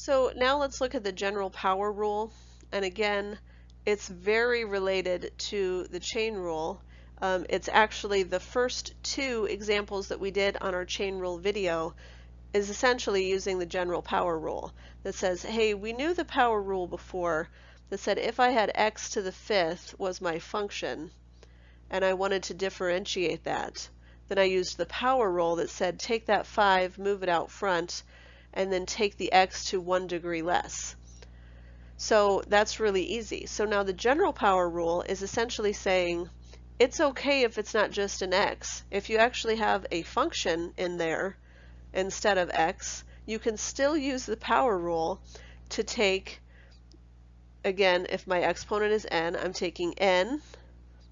So now let's look at the general power rule. And again, it's very related to the chain rule. It's actually the first two examples that we did on our chain rule video is essentially using the general power rule that says, hey, we knew the power rule before that said if I had x to the fifth was my function and I wanted to differentiate that, then I used the power rule that said take that 5, move it out front, and then take the x to 1 degree less. So that's really easy. So now the general power rule is essentially saying it's okay if it's not just an x. If you actually have a function in there instead of x, you can still use the power rule to take, again, if my exponent is n, I'm taking n,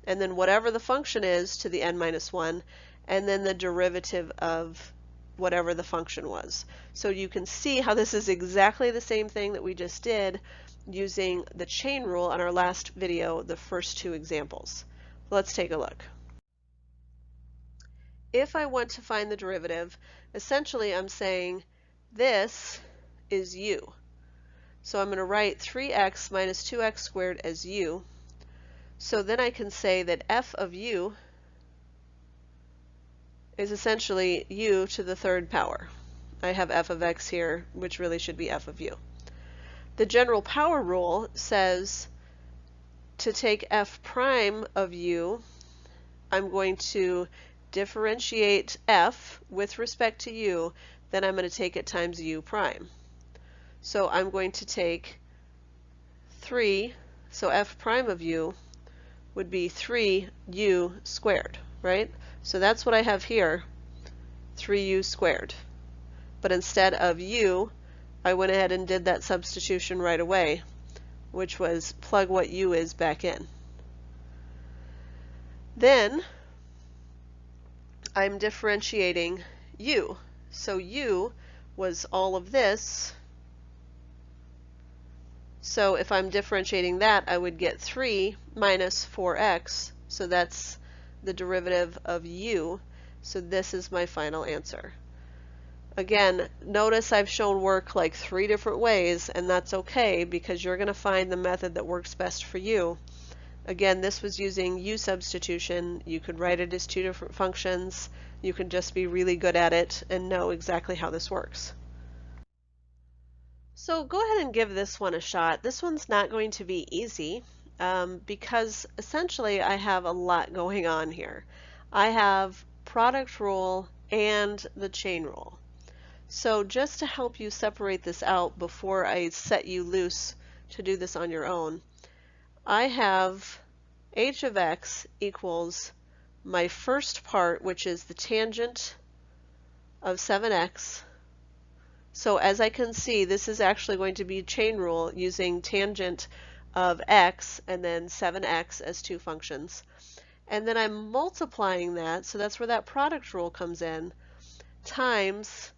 and then whatever the function is to the n minus 1, and then the derivative of whatever the function was. So you can see how this is exactly the same thing that we just did using the chain rule on our last video, the first two examples. Let's take a look. If I want to find the derivative, essentially I'm saying this is u. So I'm going to write 3x minus 2x squared as u. So then I can say that f of u is essentially u to the third power. I have f of x here, which really should be f of u. The general power rule says to take f prime of u, I'm going to differentiate f with respect to u, then I'm going to take it times u prime. So I'm going to take 3, so f prime of u would be 3u squared, right? So that's what I have here, 3u squared. But instead of u, I went ahead and did that substitution right away, which was plug what u is back in. Then I'm differentiating u. So u was all of this. So if I'm differentiating that, I would get 3 minus 4x. So that's the derivative of u. So this is my final answer. Again, notice I've shown work like 3 different ways, and that's okay because you're going to find the method that works best for you. Again, this was using u substitution. You could write it as two different functions. You can just be really good at it and know exactly how this works. So go ahead and give this one a shot. This one's not going to be easy because essentially I have a lot going on here. I have product rule and the chain rule. So just to help you separate this out before I set you loose to do this on your own, I have h of x equals my first part, which is the tangent of 7x. So as I can see, this is actually going to be chain rule using tangent of x and then 7x as two functions. And then I'm multiplying that, so that's where that product rule comes in, times,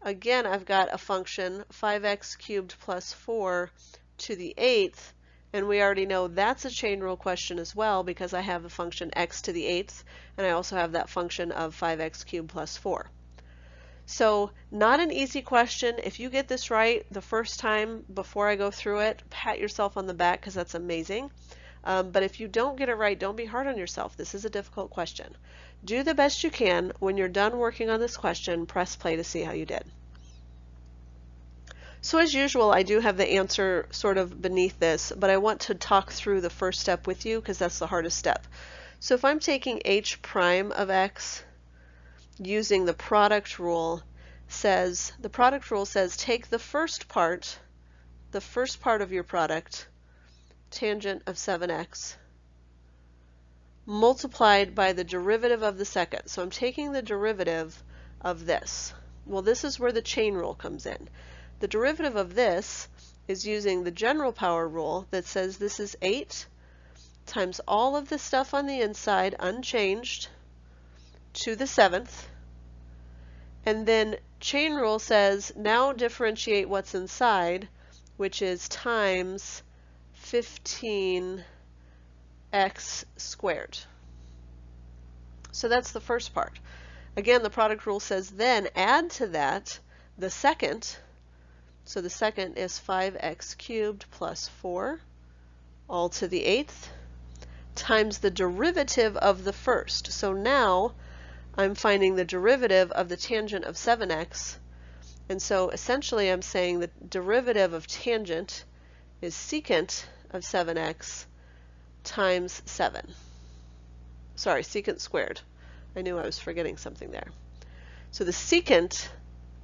again, I've got a function, 5x cubed plus 4 to the 8th, and we already know that's a chain rule question as well because I have a function x to the 8th, and I also have that function of 5x cubed plus 4. So not an easy question. If you get this right the first time before I go through it, pat yourself on the back because that's amazing. But if you don't get it right, don't be hard on yourself. This is a difficult question. Do the best you can. When you're done working on this question, press play to see how you did. So as usual, I do have the answer sort of beneath this, but I want to talk through the first step with you because that's the hardest step. So if I'm taking h prime of x, using the product rule says take the first part of your product, tangent of 7x, multiplied by the derivative of the second. So I'm taking the derivative of this. Well, this is where the chain rule comes in. The derivative of this is using the general power rule that says this is 8 times all of the stuff on the inside unchanged to the 7th. And then chain rule says now differentiate what's inside, which is times 15x squared. So that's the first part. Again, the product rule says then add to that the second, So the second is 5x cubed plus 4, all to the 8th, times the derivative of the first. So now I'm finding the derivative of the tangent of 7x. And so essentially I'm saying the derivative of tangent is secant of 7x times 7. Sorry, secant squared. I knew I was forgetting something there. So the secant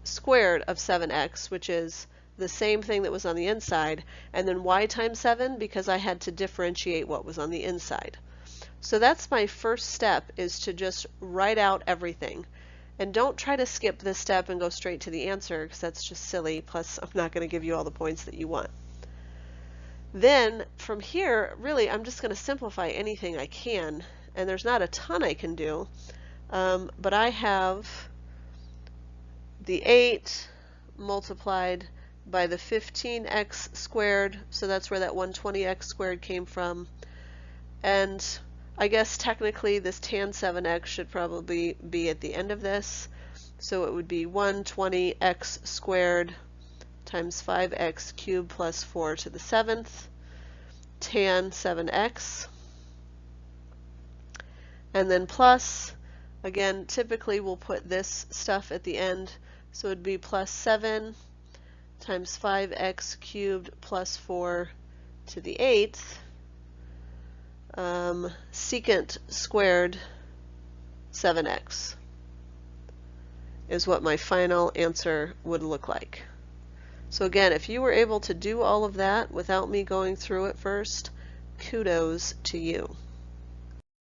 squared of 7x, which is the same thing that was on the inside, and then y times 7 because I had to differentiate what was on the inside. So that's my first step, is to just write out everything. And don't try to skip this step and go straight to the answer, because that's just silly, plus I'm not going to give you all the points that you want. Then from here, really, I'm just going to simplify anything I can, and there's not a ton I can do, but I have the 8 multiplied by the 15x squared, so that's where that 120x squared came from. And I guess technically this tan 7x should probably be at the end of this, so it would be 120x squared times 5x cubed plus 4 to the 7th, tan 7x, and then plus, again, typically we'll put this stuff at the end, so it would be plus 7 times 5x cubed plus 4 to the 8th, secant squared 7x is what my final answer would look like. So again, if you were able to do all of that without me going through it first, kudos to you.